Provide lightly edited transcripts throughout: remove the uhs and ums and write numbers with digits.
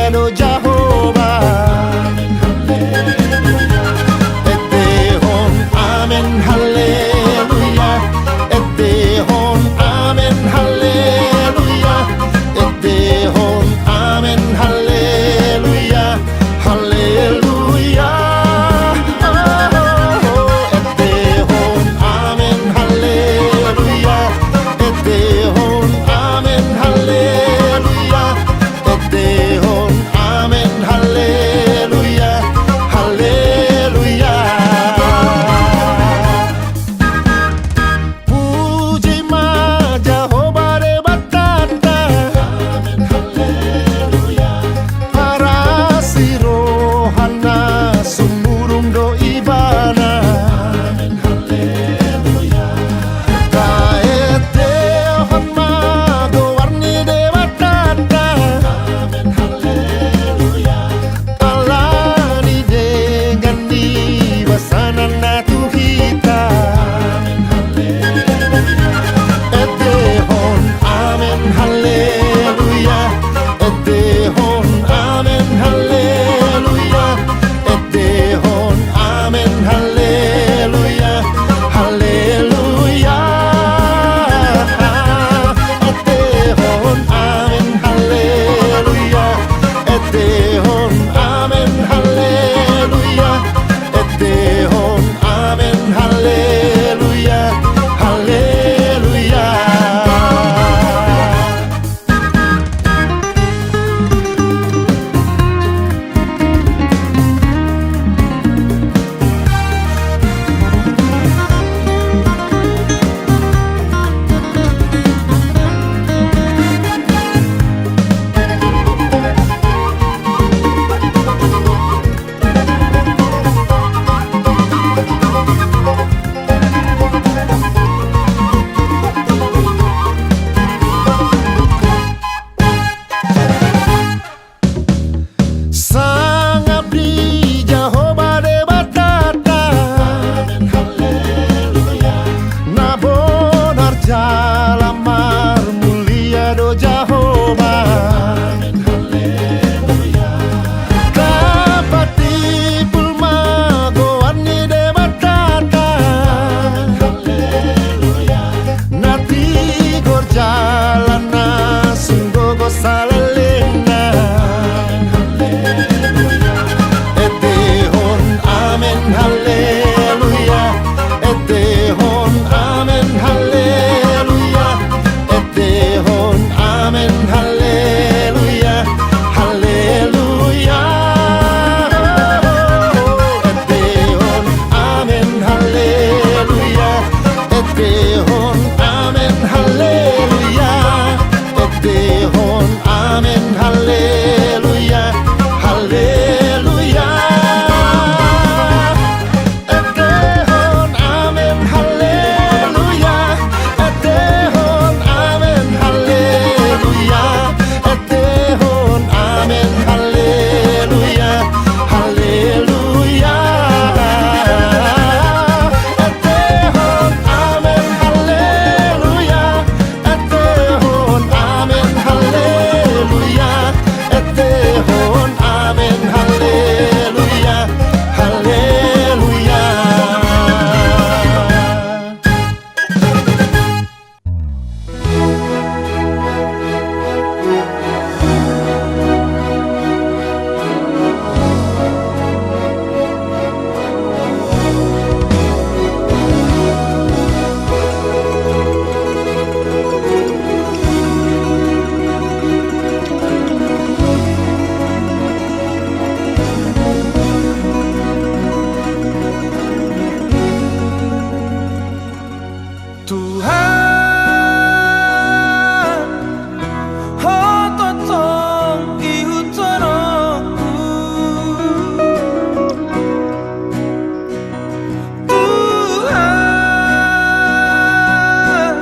mulia do Jehovah. Etehon amen haleluya. Etehon amen haleluya. Etehon amen haleluya. Haleluya. Etehon amen haleluya. Etehon amen haleluya. Etehon amen haleluya. Haleluya. Puji ma Jehovah de batata. Amen haleluya. Para sirohana sumurung do ibana. Amen haleluya. Kaetehon ma go warni de batata. Amen haleluya. Alani dengan di basanana tuhita. Amen haleluya. Etehon amen haleluya. Etehon amen haleluya. Etehon amen haleluya. Haleluya. Etehon amen haleluya. Etehon amen haleluya. Etehon amen haleluya. Haleluya. Sang abdi Jehovah de batata. Amen haleluya. Na bonar jalamar mulia do Jehovah. Amen haleluya. Kapati pulma goani de batata. Amen haleluya. Nati gor jalana sunggo go salalena. Etehon amen haleluya. Etehon amen haleluya. Etehon amen haleluya. Haleluya. Etehon amen haleluya. Etehon amen haleluya. Etehon amen haleluya. Haleluya. Etehon amen haleluya. Etehon amen haleluya. Etehon amen haleluya. Haleluya. Etehon amen haleluya. Etehon amen haleluya. Etehon amen haleluya. Haleluya. Tuhan, oh totong iutonoku. Tuhan,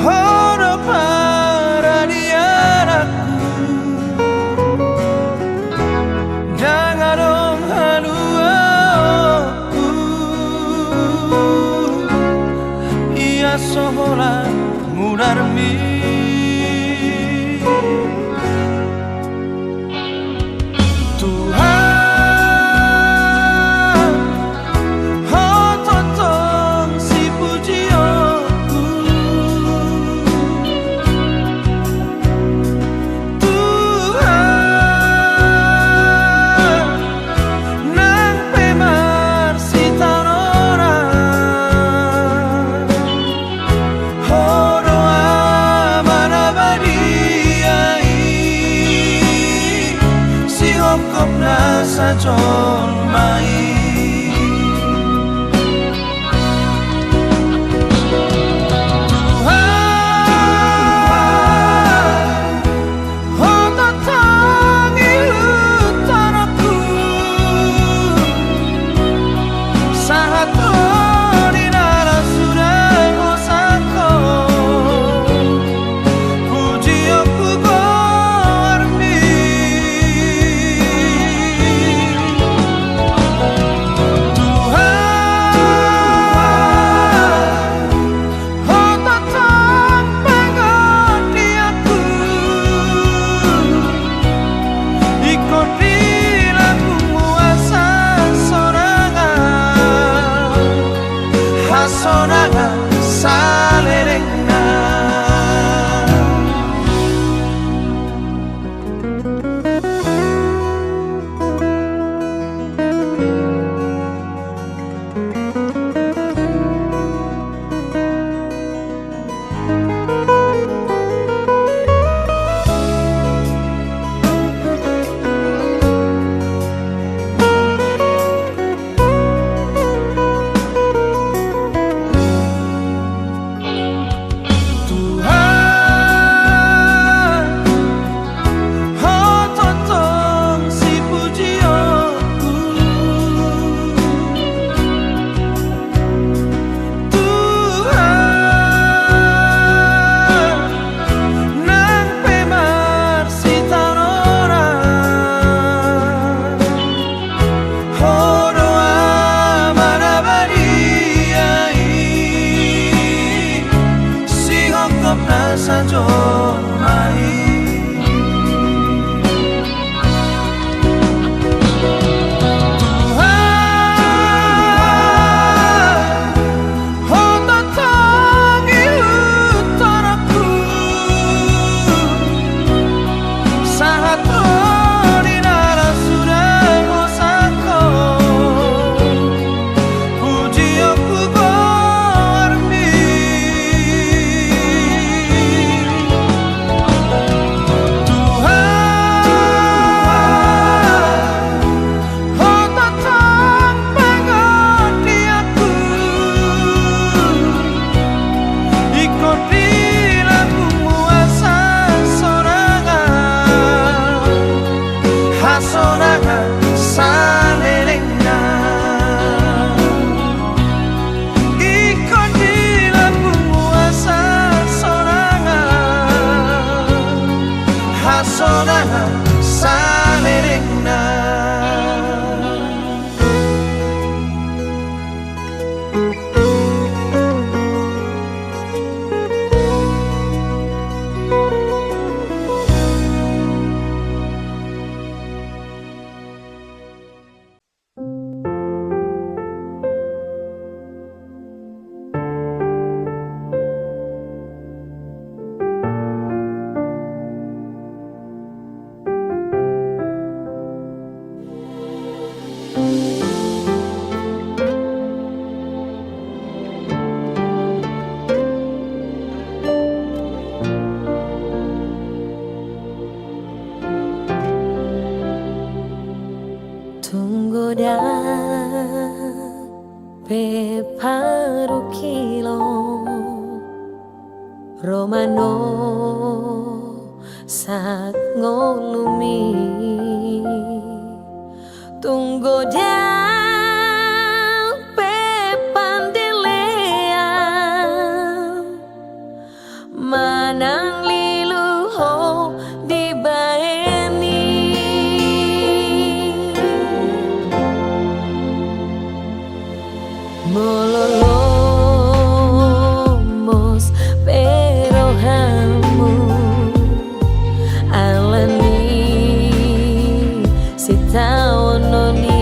oh no para dianaku. Jangan dong halu aku. Ia sohola mudarmi. kopna sajon mai sorangan salerengna sajon mai sorangan salerengna ikut di lambung muasa sorangan hasorangan salerengna Tunggu pe paru kilo Romano sak ngolumi Tunggu pe pandelea Manang lilu ho di baeni Mololomos pero hamu alani si taononi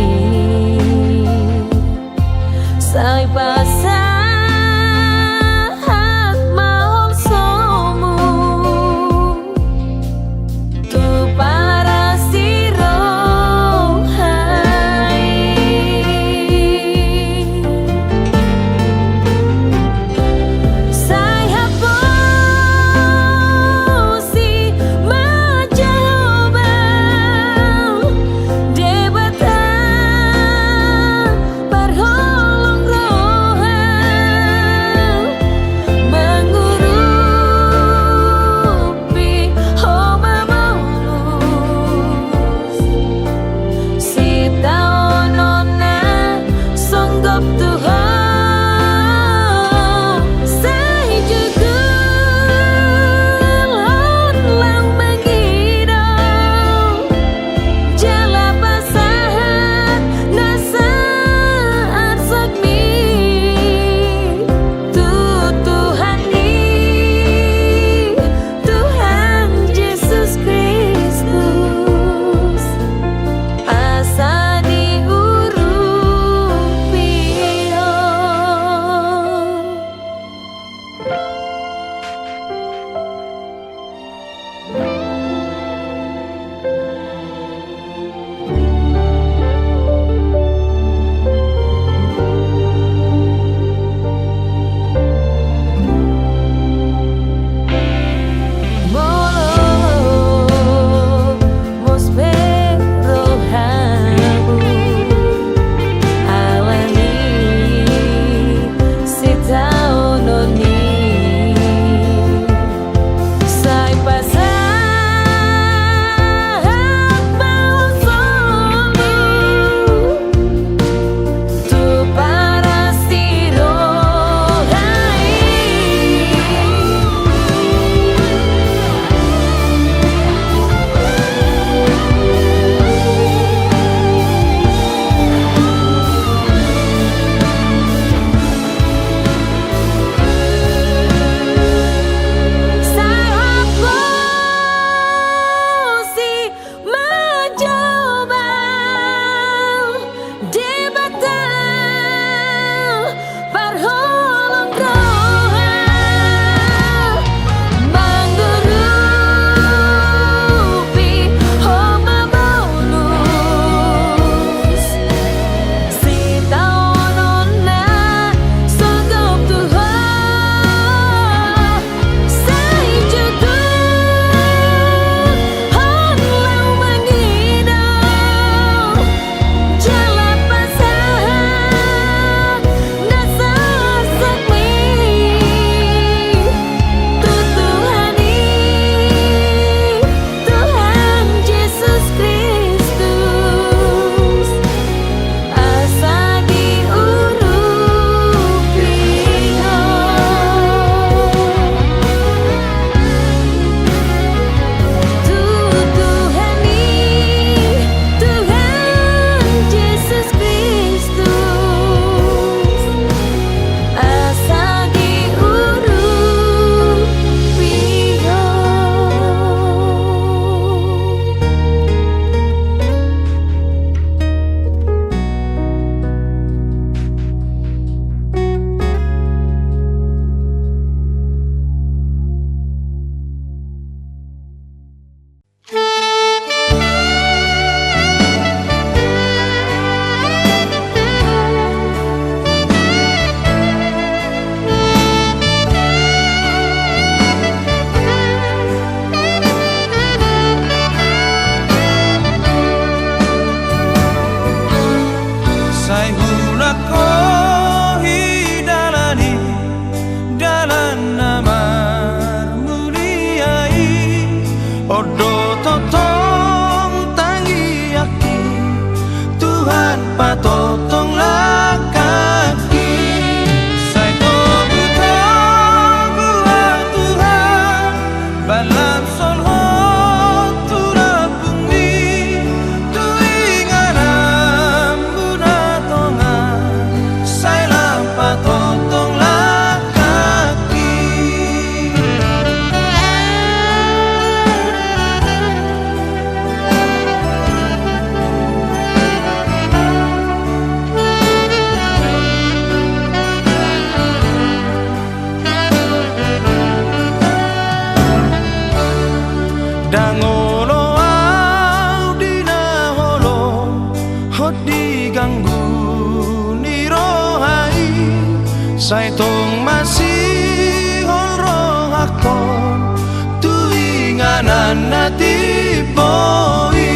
Saitong masih roh akon tuinganan na tiboi.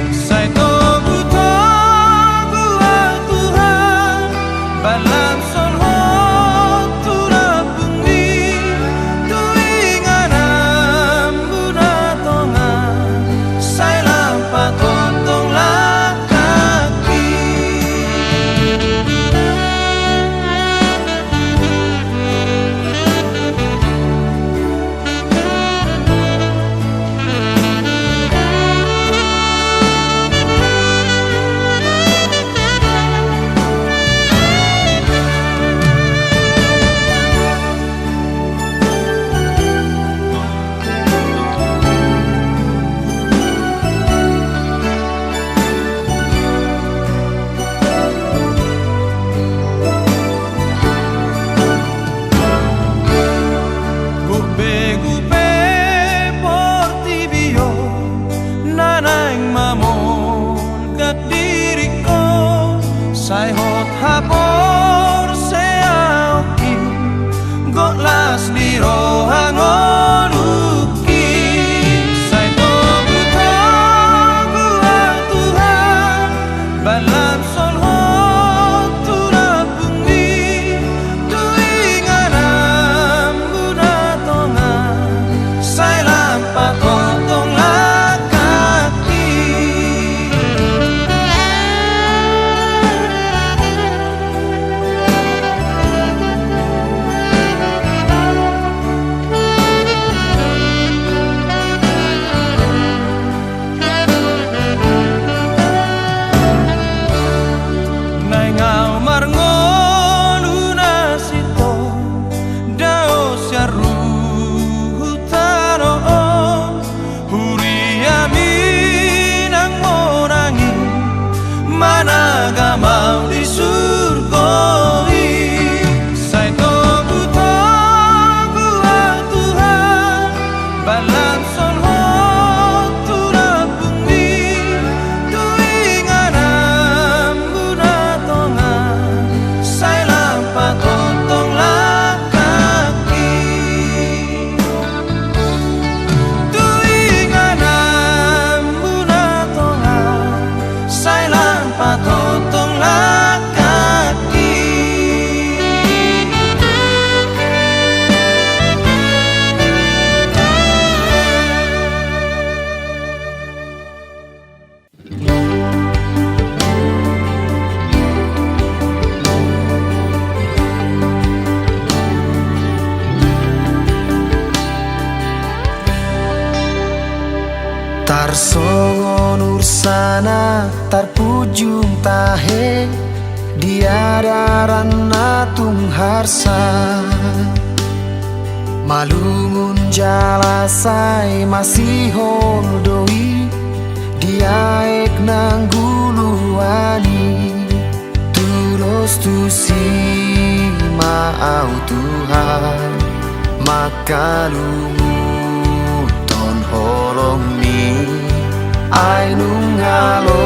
Saitong utang buat Tuhan balang solhot turapuni tuinganan buna tongan say lampat tong lakaki. Sai hot hapor se auki gotlas di rohan onuki. Sai to butang buat Tuhan balam sol hot turapuni tuinganam buna tongan sai lampat tong lakaki. Mau di surgoi. Sai to butang buat Tuhan balang sol hot turapuni tuinganam buna tongan sai lampat tong lakaki. Tuinganam buna tongan sai lampat tong lakaki. Tar songon ursana tar pujung tahe diadaran natung harsa malungun jalasai masih holdoi diaek nang guluani terus tu si maau Tuhan makalungu ton holong mi ai nungalo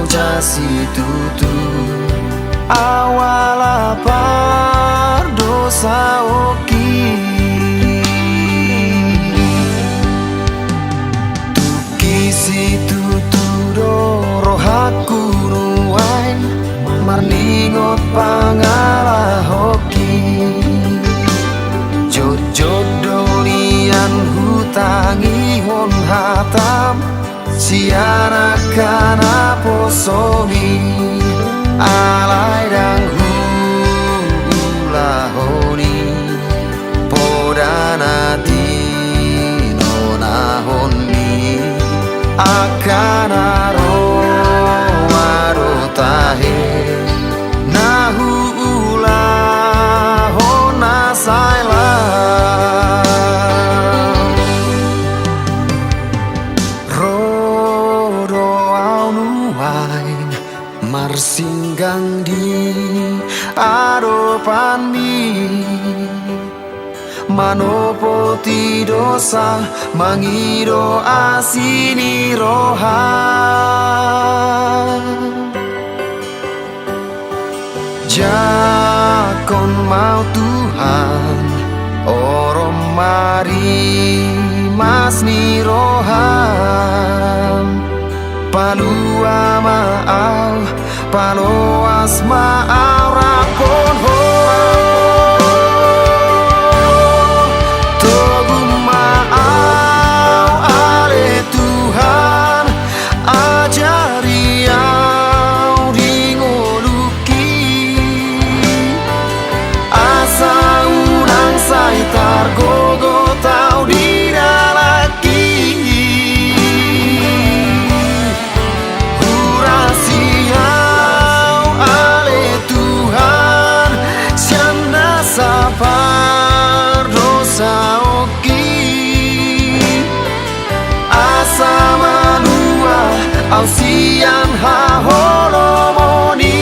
jasi tutu awala par dosa oki tukisi tutu do rohaku nuai marningot pangala hoki jod dolian hutangi hon hatam siana kana posomi alai dang hula honi podana dino nahoni akana ro tahe nahu ula hona saila marsinggang di adopan mi manopo ti dosa mangido asini rohan jakon ni rohan palua maau paloas maau rakon ho togu maau ale Tuhan ajari au ringoluki asa unang saitar gogo tau diralaki hurasiau ale Tuhan sianda sapar dosa oki asa manua au sian haholomoni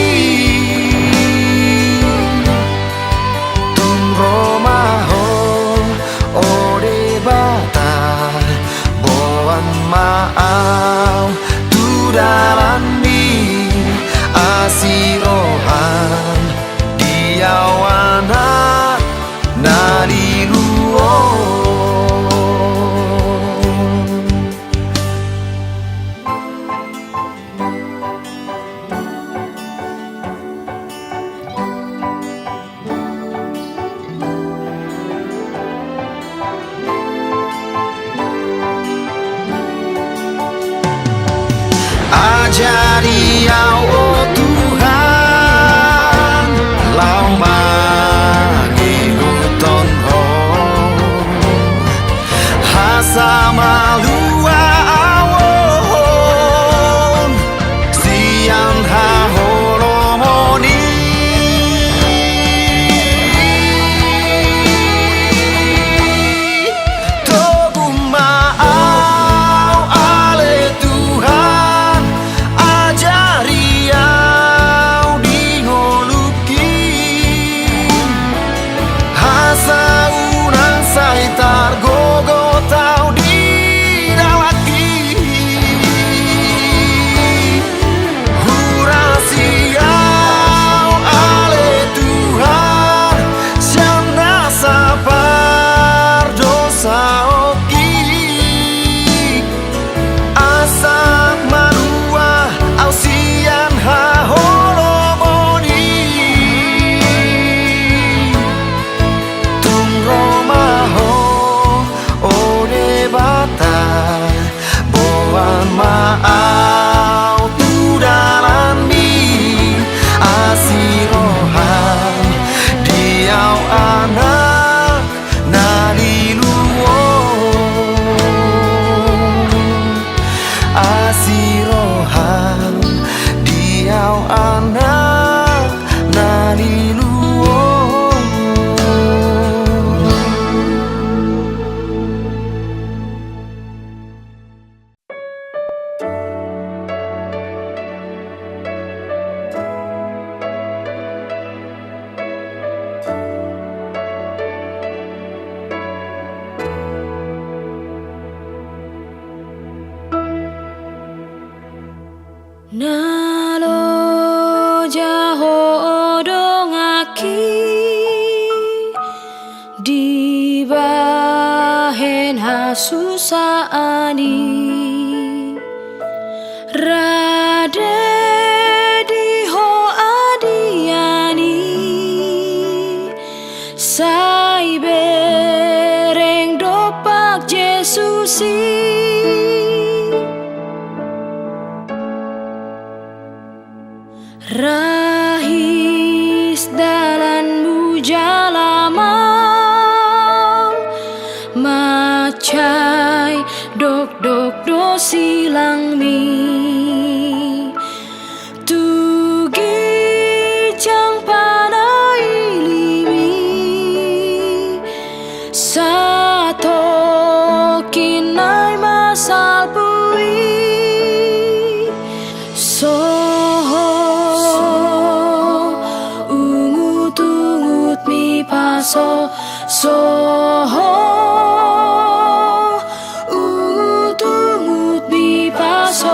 maau tudalani asirohan diawana naliluo ajari au oh Tuhan lau mangihuton ho hasa malua awon sian haholomoni togu maau ale Tuhan ajari au dingoluki hasa unang saitar gogo tau diralaki hurasiau ale Tuhan sianda sapar dosa oki asa manua au sian haholomoni tung romaho ode bata boan maau tudalani asirohan diau anak naliluo asirohan diau anak naliluo Nalo jaho dongaki di bahen hasusani rade di ho adiani sai bereng dopak Jesusi rahis dalanmu jalamal macai dok dok do silang mi tugi cang panai limi sato kinai masal pui soho ungut mi paso soho ungut mi paso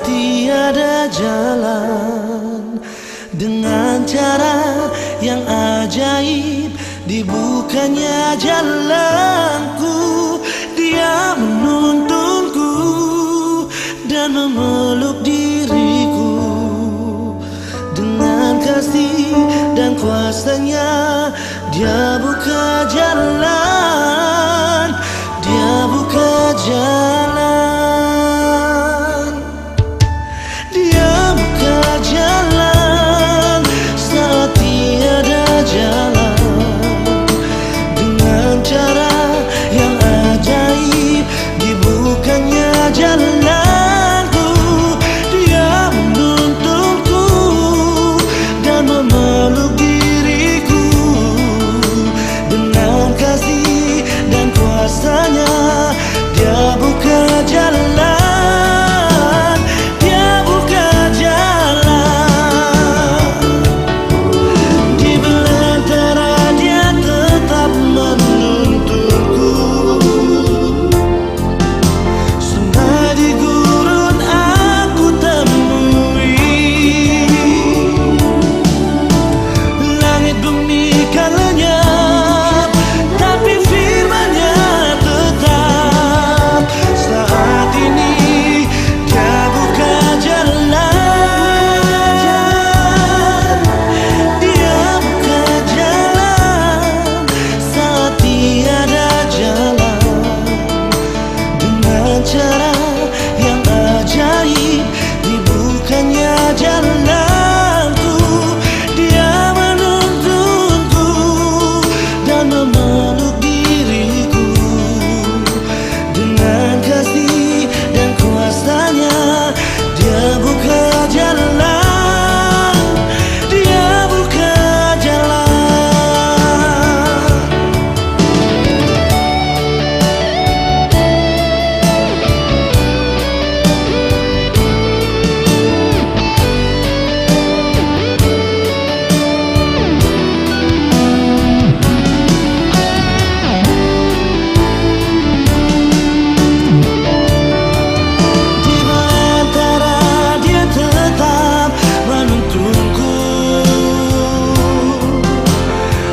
tiada jalan. Dengan cara yang ajaib dibukanya jalanku, Dia menuntunku dan memeluk diriku. Dengan kasih dan kuasa-Nya Dia buka jalan, Dia buka jalan. Dia buka jalan saat tiada jalan. Dengan cara yang ajaib dibukanya jalanku, Dia menuntunku dan memeluk diriku. Dengan kasih dan kuasa-Nya Dia buka jalan, Dia buka jalan. Di belantara Dia tetap menuntunku. Sungai di gurun aku temui, langit bumi kan lenyap, tapi firman-Nya tetap. Saat ini Dia buka jalan, Dia buka jalan saat tiada jalan. Dengan cara yang ajaib dibukanya jalanku, Dia menuntunku dan memeluk diriku. Dengan kasih dan kuasa-Nya Dia buka jalan, Dia buka jalan. Di belantara Dia tetap menuntunku.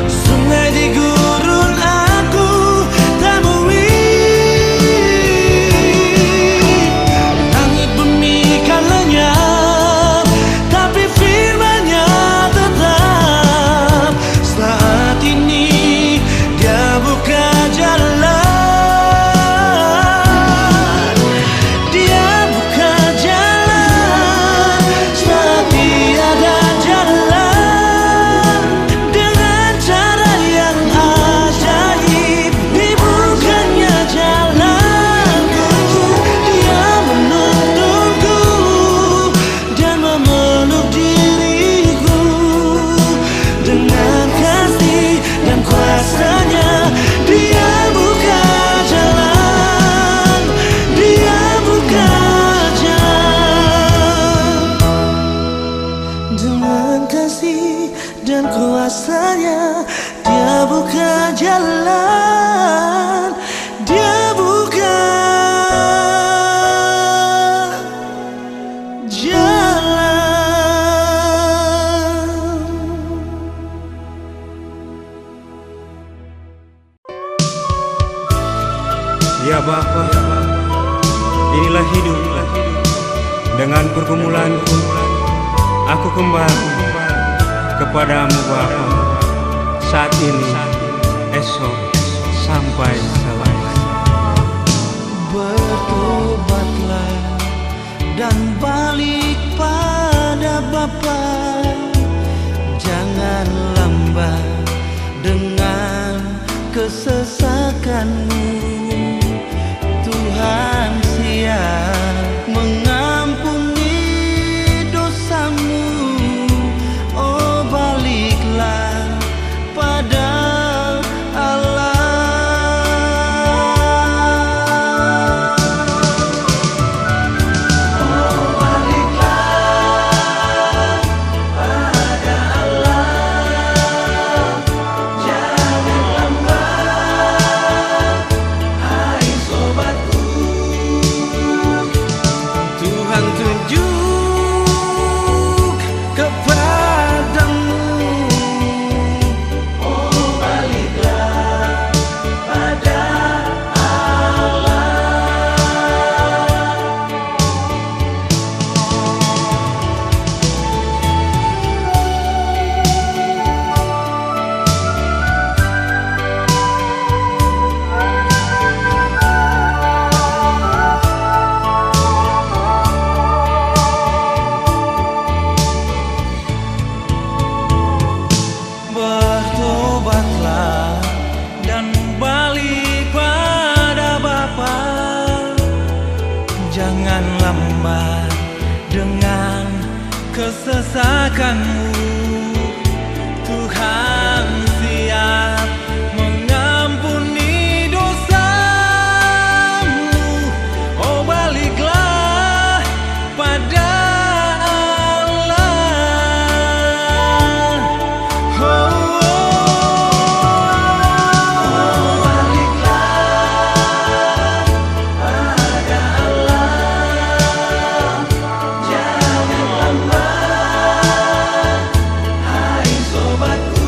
Sungai di gurun aku temui, langit bumi kan lenyap, tapi firman-Nya tetap. Saat ini Dia buka jalan, Dia buka jalan saat tiada jalan. Dengan cara yang ajaib dibukanya jalanku, Dia menuntunku dan memeluk diriku. Dengan kasih dan kuasa-Nya Dia buka jalan, Dia buka jalan. Dengan kasih dan kuasa-Nya Dia buka jalan, Dia buka jalan. Ya Bapa, inilah hidup. Dengan pergumulanku, aku kembali kepadamu Bapa. Saat ini, esok, sampai selesai. Bertobatlah dan balik pada Bapa. Jangan lambat dengan kesesakanmu. Tuhan siap mengampuni dosamu. Oh, baliklah pada Allah. Oh, baliklah kesesakanmu. Tuhan siap mengampuni dosamu. Oh baliklah pada Allah. Oh, baliklah pada Allah. Jangan lambat, hai sobatku.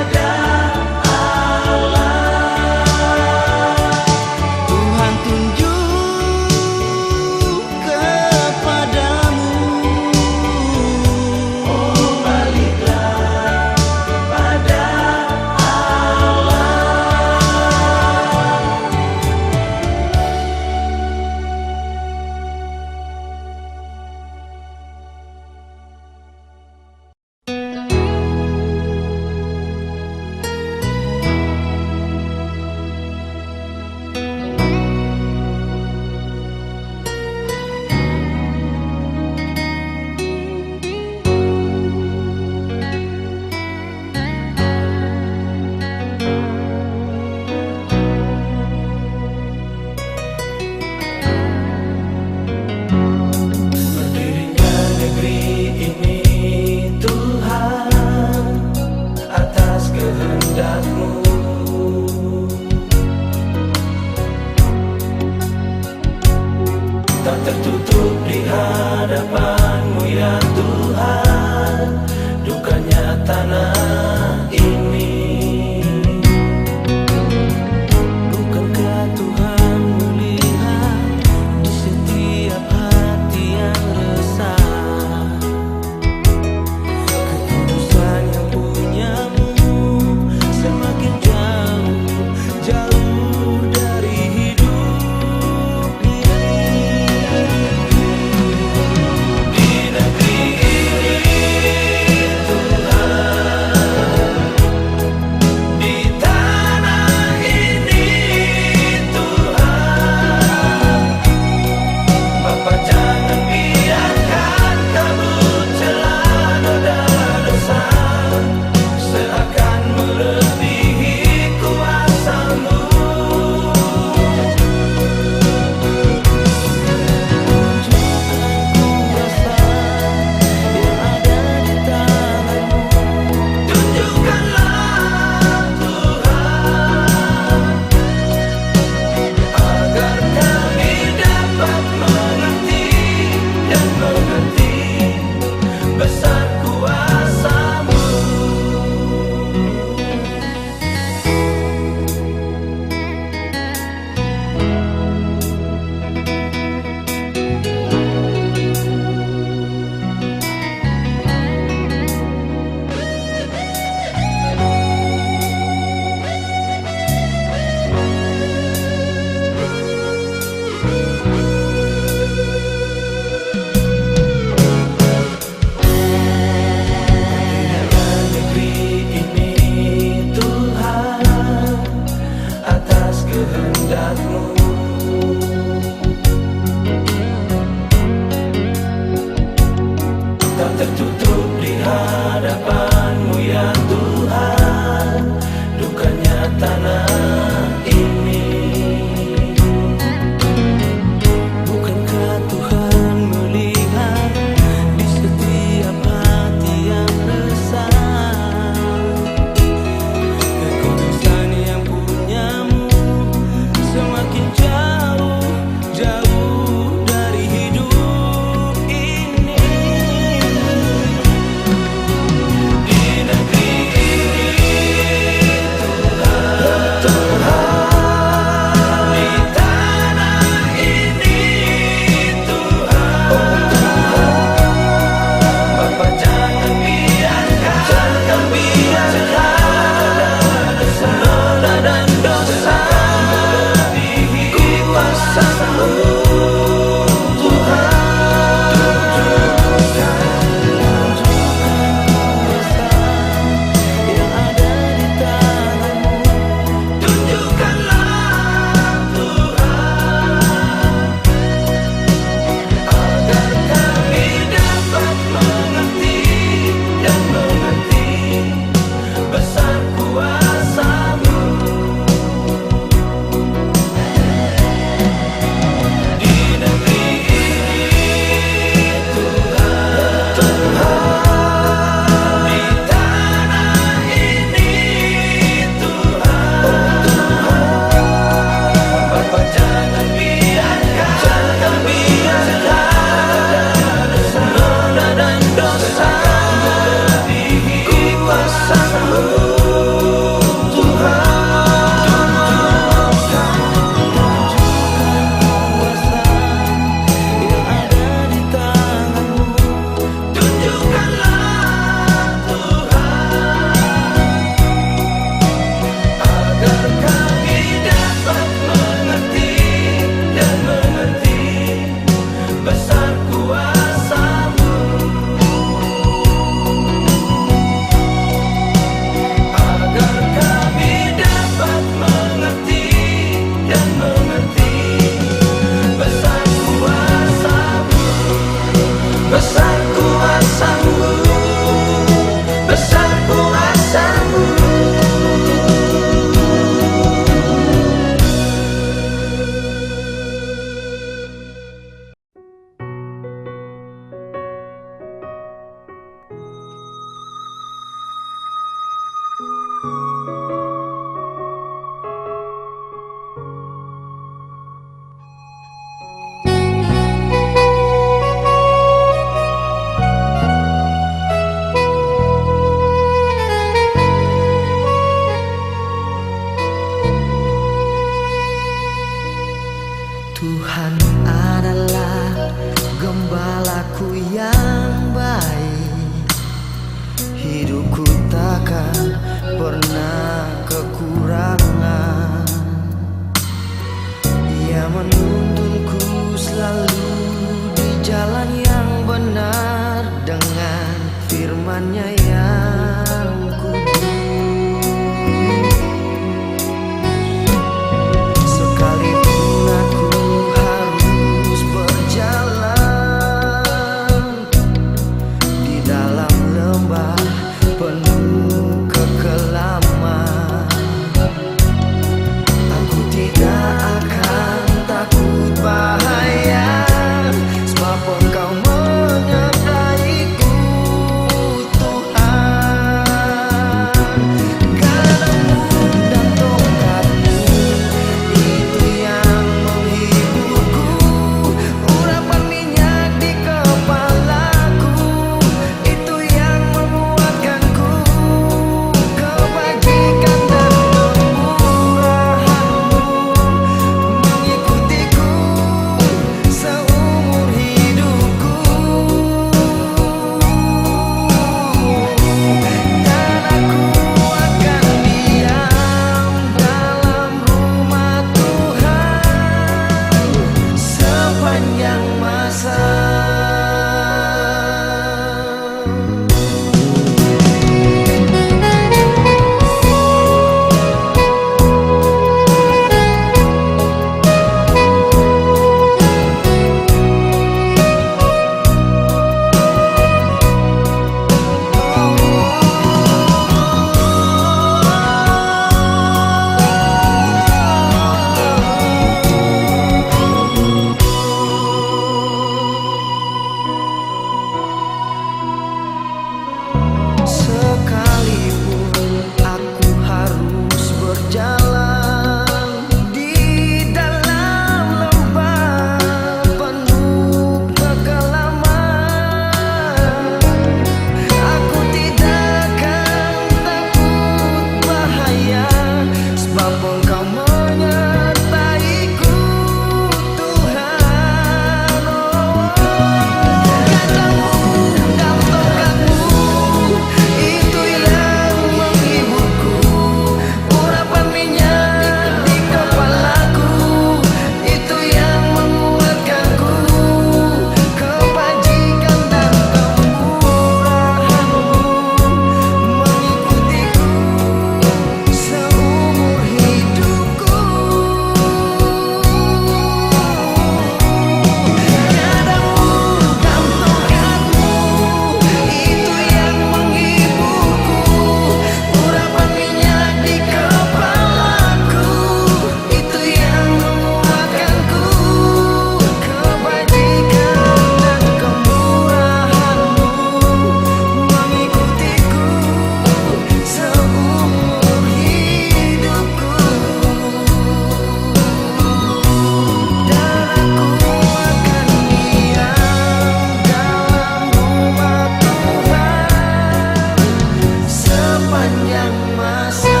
masa.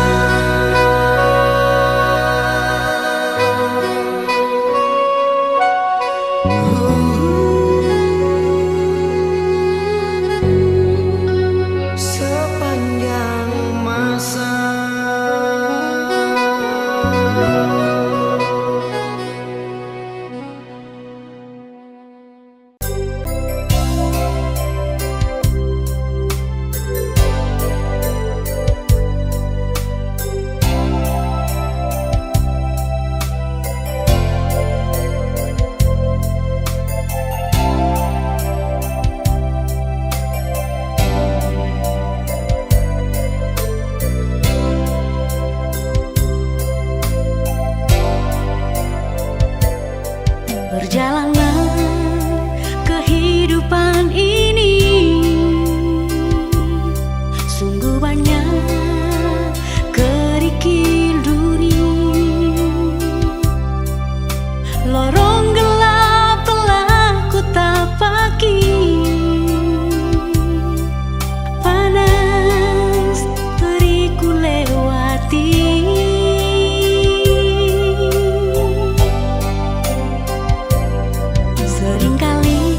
Sepanjang masa. Perjalanan kehidupan ini sungguh banyak kerikil duri. Lorong gelap telah ku tapaki, panas telah ku lewati. Seringkali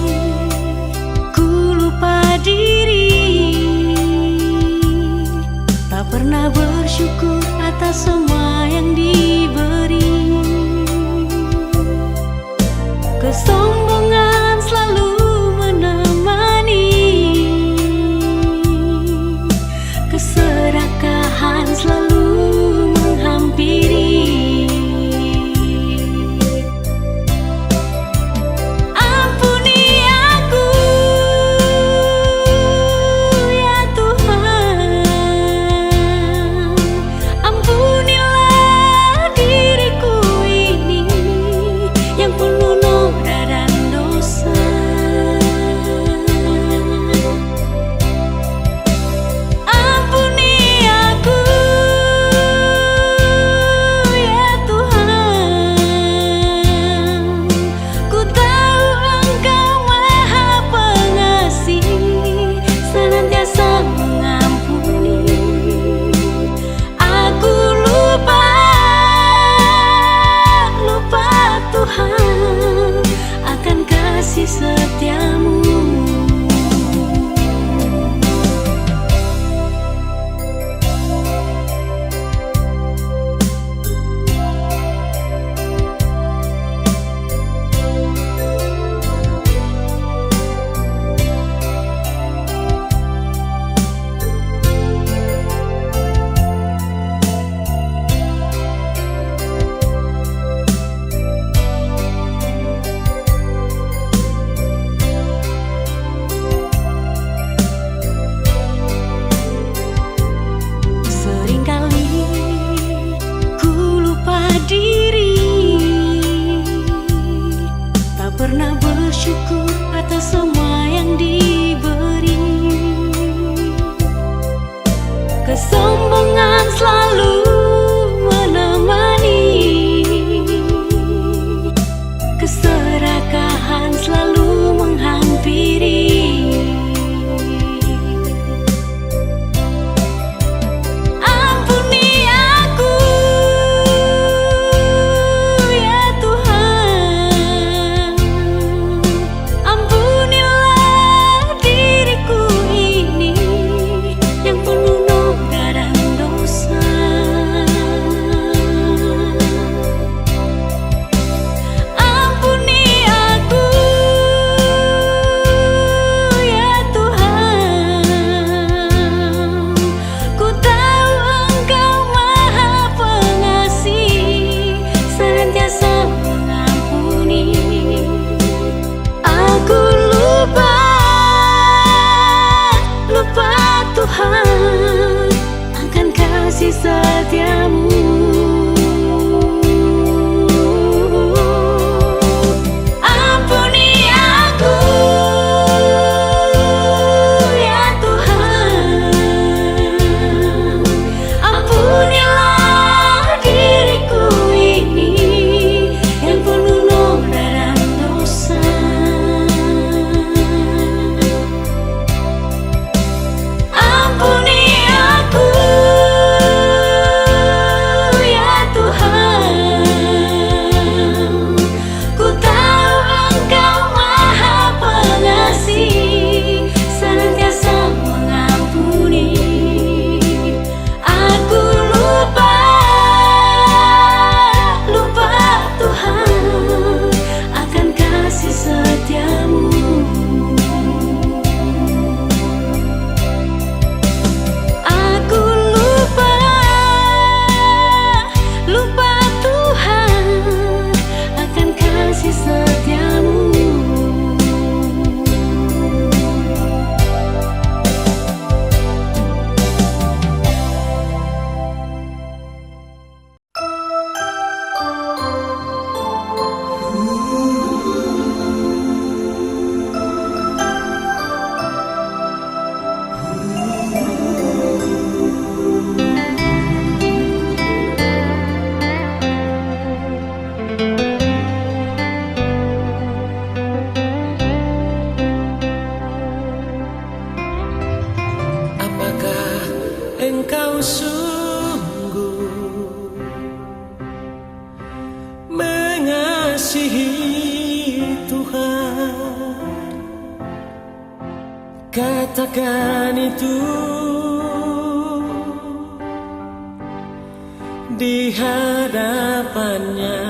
ku lupa diri, tak pernah bersyukur atas semua yang diberi. Kesombongan selalu menemani, keserakahan selalu menghampiri. Setiamu. Pernah bersyukur atas semua yang diberi. Kesombongan selalu menemani, keserakahan selalu menghampiri. katakan itu di hadapannya.